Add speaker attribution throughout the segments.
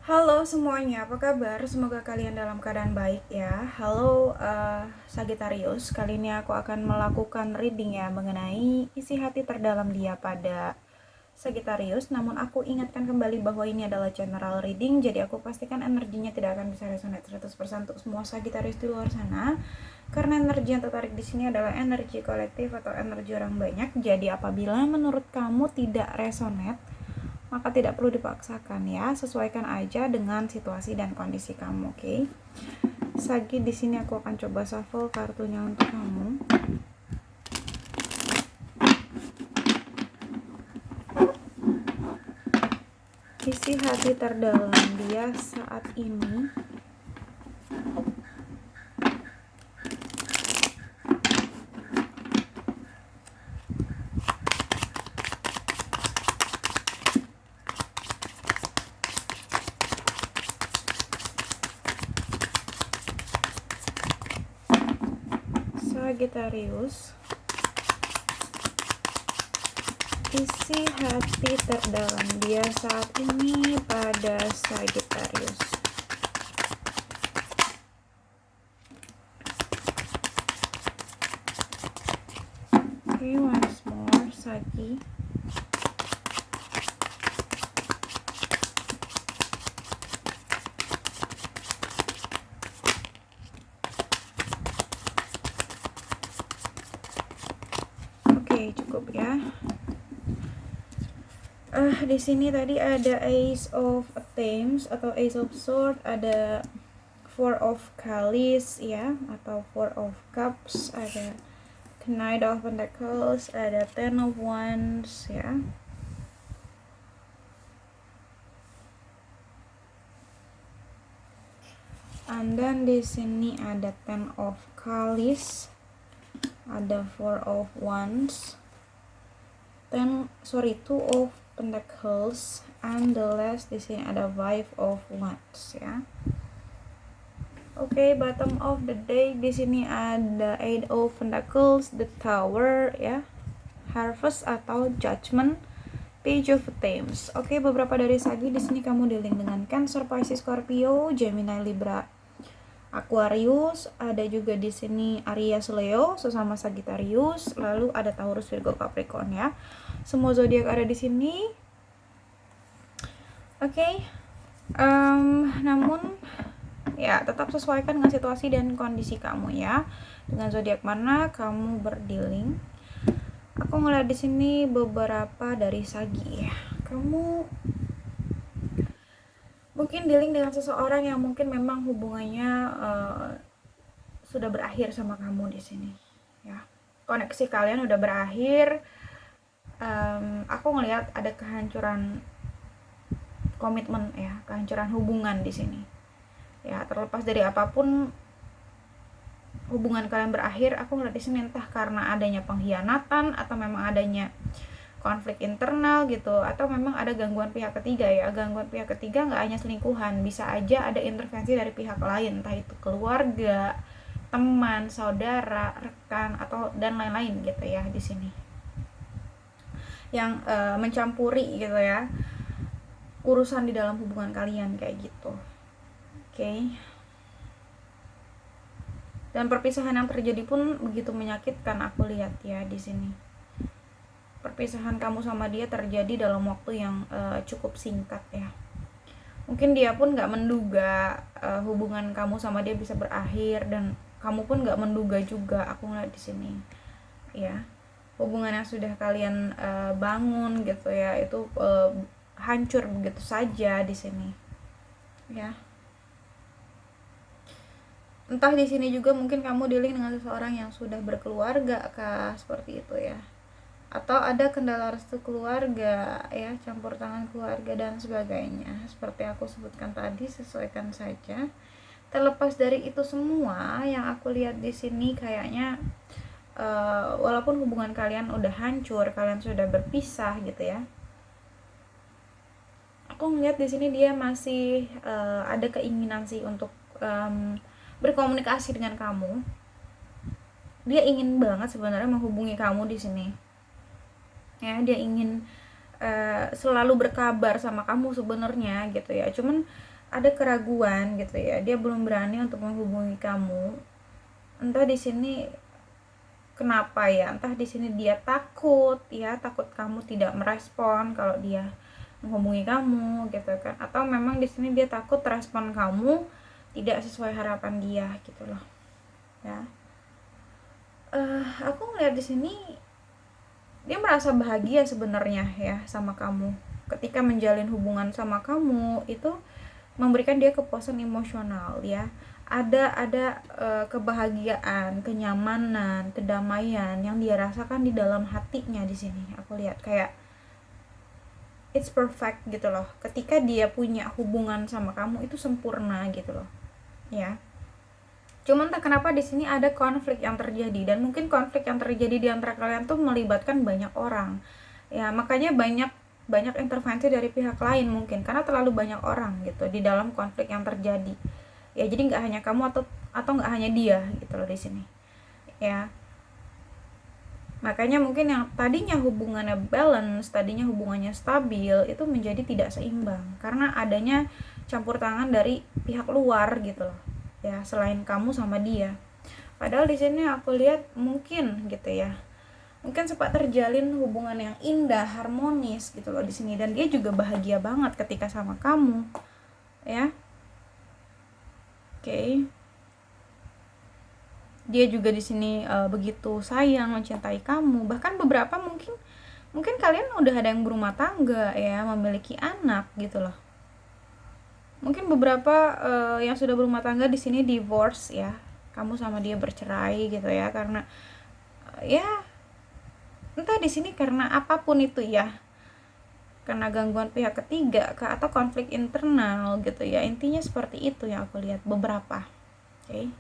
Speaker 1: Halo semuanya, apa kabar? Semoga kalian dalam keadaan baik ya. Halo Sagittarius, kali ini aku akan melakukan reading ya mengenai isi hati terdalam dia pada Sagittarius. Namun aku ingatkan kembali bahwa ini adalah general reading, jadi aku pastikan energinya tidak akan bisa resonate 100% untuk semua Sagittarius di luar sana. Karena energi yang tertarik di sini adalah energi kolektif atau energi orang banyak. Jadi apabila menurut kamu tidak resonate, maka tidak perlu dipaksakan ya, sesuaikan aja dengan situasi dan kondisi kamu, oke? Sagi, di sini aku akan coba shuffle kartunya untuk kamu. Isi hati terdalam dia saat ini. Sagittarius, isi hati terdalam dia saat ini pada Sagittarius. Okay, once more, Sagi. Oke, cukup ya. Di sini tadi ada Ace of Thames atau Ace of Swords, ada Four of Chalice ya, atau Four of Cups, ada Knight of Pentacles, ada Ten of Wands ya. And then di sini ada Ten of Chalice, ada Four of Wands, Two of Pentacles, and the last di sini ada Five of Wands ya. Oke, bottom of the day di sini ada Eight of Pentacles, the Tower ya, Harvest atau Judgment, Page of Thames. Oke, beberapa dari Sagi di sini kamu dealing dengan Cancer, Pisces, Scorpio, Gemini, Libra, Aquarius, ada juga di sini Aries, Leo, sesama Sagittarius, lalu ada Taurus, Virgo, Capricorn ya. Semua zodiak ada di sini. Oke. Namun ya tetap sesuaikan dengan situasi dan kondisi kamu ya. Dengan zodiak mana kamu berdealing. Aku ngeliat di sini beberapa dari Sagi ya. Kamu mungkin dealing dengan seseorang yang mungkin memang hubungannya sudah berakhir sama kamu di sini ya. Koneksi kalian udah berakhir. Aku ngelihat ada kehancuran komitmen ya, kehancuran hubungan di sini ya. Terlepas dari apapun hubungan kalian berakhir, aku ngeliat di sini entah karena adanya pengkhianatan atau memang adanya konflik internal gitu, atau memang ada gangguan pihak ketiga ya. Gangguan pihak ketiga nggak hanya selingkuhan, bisa aja ada intervensi dari pihak lain, entah itu keluarga, teman, saudara, rekan, atau dan lain-lain gitu ya di sini, yang mencampuri gitu ya urusan di dalam hubungan kalian kayak gitu. Oke. Dan perpisahan yang terjadi pun begitu menyakitkan, aku lihat ya di sini. Perpisahan kamu sama dia terjadi dalam waktu yang cukup singkat ya. Mungkin dia pun nggak menduga hubungan kamu sama dia bisa berakhir, dan kamu pun nggak menduga juga, aku ngeliat di sini ya. Hubungan yang sudah kalian bangun gitu ya, itu hancur begitu saja di sini ya. Entah di sini juga mungkin kamu dealing dengan seseorang yang sudah berkeluarga kah, seperti itu ya, atau ada kendala restu keluarga ya, campur tangan keluarga dan sebagainya. Seperti aku sebutkan tadi, sesuaikan saja. Terlepas dari itu semua, yang aku lihat di sini kayaknya walaupun hubungan kalian udah hancur, kalian sudah berpisah gitu ya, aku ngeliat di sini dia masih ada keinginan sih untuk berkomunikasi dengan kamu. Dia ingin banget sebenarnya menghubungi kamu di sini ya. Dia ingin selalu berkabar sama kamu sebenarnya gitu ya. Cuman ada keraguan gitu ya, dia belum berani untuk menghubungi kamu. Entah di sini kenapa ya, entah di sini dia takut ya, takut kamu tidak merespon kalau dia menghubungi kamu gitu kan, atau memang di sini dia takut respon kamu tidak sesuai harapan dia gitu loh ya. Aku ngeliat di sini dia merasa bahagia sebenarnya ya sama kamu. Ketika menjalin hubungan sama kamu itu memberikan dia kepuasan emosional ya. Ada kebahagiaan, kenyamanan, kedamaian yang dia rasakan di dalam hatinya di sini. Aku lihat kayak it's perfect gitu loh. Ketika dia punya hubungan sama kamu itu sempurna gitu loh. Ya. Cuman tak kenapa di sini ada konflik yang terjadi, dan mungkin konflik yang terjadi di antara kalian tuh melibatkan banyak orang. Ya, makanya banyak intervensi dari pihak lain mungkin karena terlalu banyak orang gitu di dalam konflik yang terjadi. Ya, jadi nggak hanya kamu atau nggak hanya dia gitu loh di sini. Ya. Makanya mungkin yang tadinya hubungannya balance, tadinya hubungannya stabil, itu menjadi tidak seimbang karena adanya campur tangan dari pihak luar gitu loh. Ya, selain kamu sama dia. Padahal di sini aku lihat mungkin gitu ya. Mungkin sempat terjalin hubungan yang indah, harmonis gitu loh di sini, dan dia juga bahagia banget ketika sama kamu. Ya. Oke. Dia juga di sini begitu sayang, mencintai kamu. Bahkan beberapa mungkin kalian udah ada yang berumah tangga ya, memiliki anak gitu loh. Mungkin beberapa yang sudah berumah tangga di sini divorce ya, kamu sama dia bercerai gitu ya, karena ya entah di sini karena apapun itu ya, karena gangguan pihak ketiga atau konflik internal gitu ya, intinya seperti itu yang aku lihat beberapa. Oke.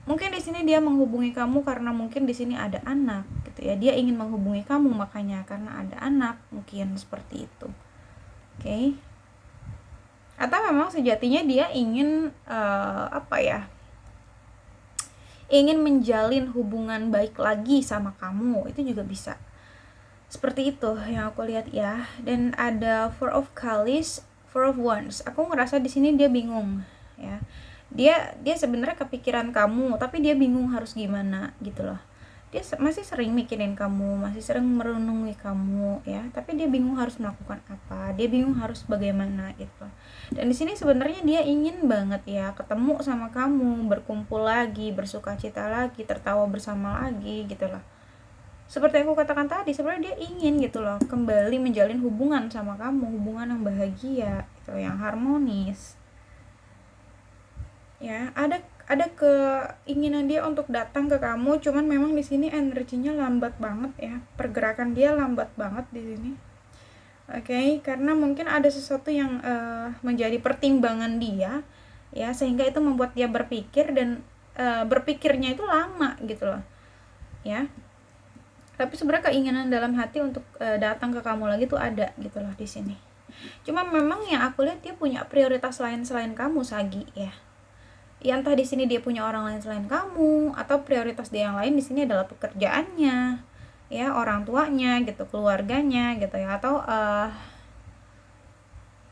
Speaker 1: Mungkin di sini dia menghubungi kamu karena mungkin di sini ada anak gitu ya, dia ingin menghubungi kamu makanya karena ada anak, mungkin seperti itu. Oke. Atau memang sejatinya dia ingin ingin menjalin hubungan baik lagi sama kamu, itu juga bisa seperti itu yang aku lihat ya. Dan ada Four of Cups, Four of Wands. Aku ngerasa di sini dia bingung ya, dia sebenarnya kepikiran kamu tapi dia bingung harus gimana gitu loh. Dia masih sering mikirin kamu, masih sering merenungi kamu ya, tapi dia bingung harus melakukan apa, dia bingung harus bagaimana gitu. Dan di sini sebenarnya dia ingin banget ya ketemu sama kamu, berkumpul lagi, bersukacita lagi, tertawa bersama lagi gitu loh. Seperti aku katakan tadi, sebenarnya dia ingin gitu loh kembali menjalin hubungan sama kamu, hubungan yang bahagia gitu, yang harmonis ya. Ada keinginan dia untuk datang ke kamu, cuman memang di sini energinya lambat banget ya, pergerakan dia lambat banget di sini. Oke, karena mungkin ada sesuatu yang menjadi pertimbangan dia ya, sehingga itu membuat dia berpikir, dan berpikirnya itu lama gitu loh ya. Tapi sebenarnya keinginan dalam hati untuk datang ke kamu lagi tuh ada gitu loh di sini. Cuma memang yang aku lihat dia punya prioritas lain selain kamu, Sagi ya. Ya entah di sini dia punya orang lain selain kamu, atau prioritas dia yang lain di sini adalah pekerjaannya, ya, orang tuanya gitu, keluarganya gitu ya, atau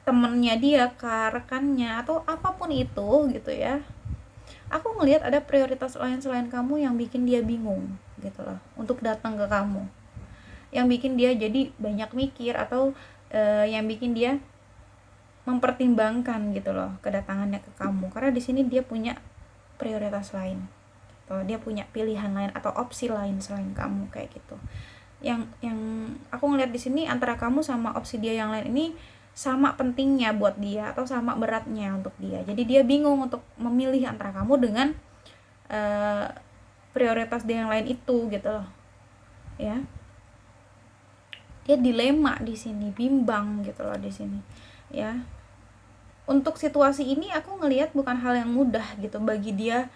Speaker 1: temennya dia, rekannya, atau apapun itu gitu ya. Aku ngelihat ada prioritas lain selain kamu yang bikin dia bingung gitu loh untuk datang ke kamu, yang bikin dia jadi banyak mikir, atau yang bikin dia mempertimbangkan gitu loh kedatangannya ke kamu, karena di sini dia punya prioritas lain atau dia punya pilihan lain atau opsi lain selain kamu kayak gitu. Yang aku ngeliat di sini antara kamu sama opsi dia yang lain ini sama pentingnya buat dia atau sama beratnya untuk dia, jadi dia bingung untuk memilih antara kamu dengan prioritas dia yang lain itu gitu loh ya. Dia dilema di sini, bimbang gitu loh di sini ya. Untuk situasi ini aku ngelihat bukan hal yang mudah gitu bagi dia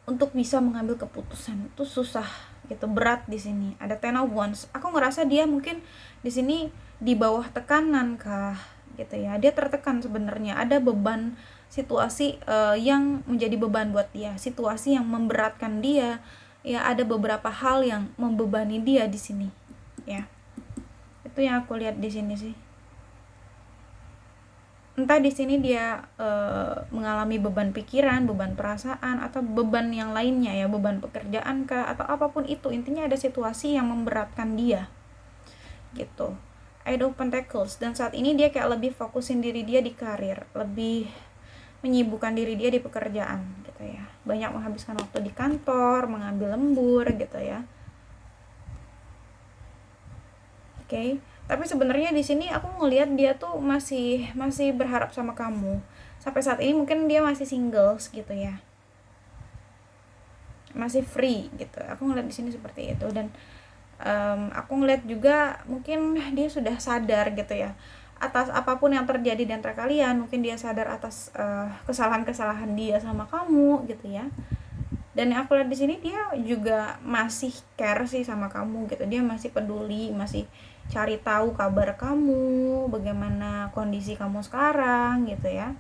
Speaker 1: untuk bisa mengambil keputusan, itu susah gitu, berat di sini. Ada Ten of Wands. Aku ngerasa dia mungkin di sini di bawah tekanan kah gitu ya. Dia tertekan sebenarnya, ada beban situasi yang menjadi beban buat dia, situasi yang memberatkan dia ya, ada beberapa hal yang membebani dia di sini ya. Itu yang aku lihat di sini sih. entah di sini dia mengalami beban pikiran, beban perasaan, atau beban yang lainnya ya, beban pekerjaan kah, atau apapun itu, intinya ada situasi yang memberatkan dia gitu. Eight of Pentacles, dan saat ini dia kayak lebih fokusin diri dia di karir, lebih menyibukkan diri dia di pekerjaan gitu ya, banyak menghabiskan waktu di kantor, mengambil lembur gitu ya. Oke. Tapi sebenarnya di sini aku ngelihat dia tuh masih berharap sama kamu. Sampai saat ini mungkin dia masih singles gitu ya. Masih free gitu. Aku ngeliat di sini seperti itu, dan aku ngeliat juga mungkin dia sudah sadar gitu ya atas apapun yang terjadi di antara kalian. Mungkin dia sadar atas kesalahan-kesalahan dia sama kamu gitu ya. Dan yang aku lihat di sini dia juga masih care sih sama kamu gitu. Dia masih peduli, masih cari tahu kabar kamu, bagaimana kondisi kamu sekarang gitu ya.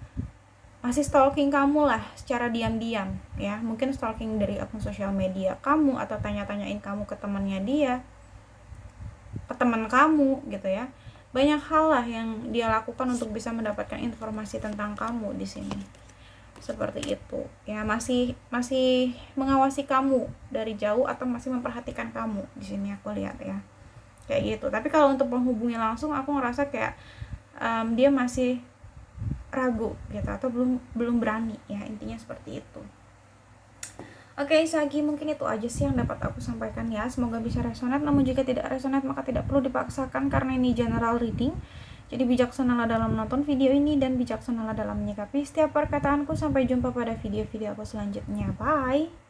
Speaker 1: Masih stalking kamu lah secara diam-diam ya. Mungkin stalking dari akun sosial media kamu, atau tanya-tanyain kamu ke temannya dia, ke teman kamu gitu ya. Banyak hal lah yang dia lakukan untuk bisa mendapatkan informasi tentang kamu di sini. Seperti itu ya, masih mengawasi kamu dari jauh, atau masih memperhatikan kamu di sini aku lihat ya, kayak gitu. Tapi kalau untuk menghubungi langsung, aku ngerasa kayak dia masih ragu gitu, atau belum berani ya, intinya seperti itu. Oke, Sagi, mungkin itu aja sih yang dapat aku sampaikan ya. Semoga bisa resonate, namun jika tidak resonate maka tidak perlu dipaksakan, karena ini general reading. Jadi bijaksanalah dalam menonton video ini dan bijaksanalah dalam menyikapi setiap perkataanku. Sampai jumpa pada video-video aku selanjutnya. Bye!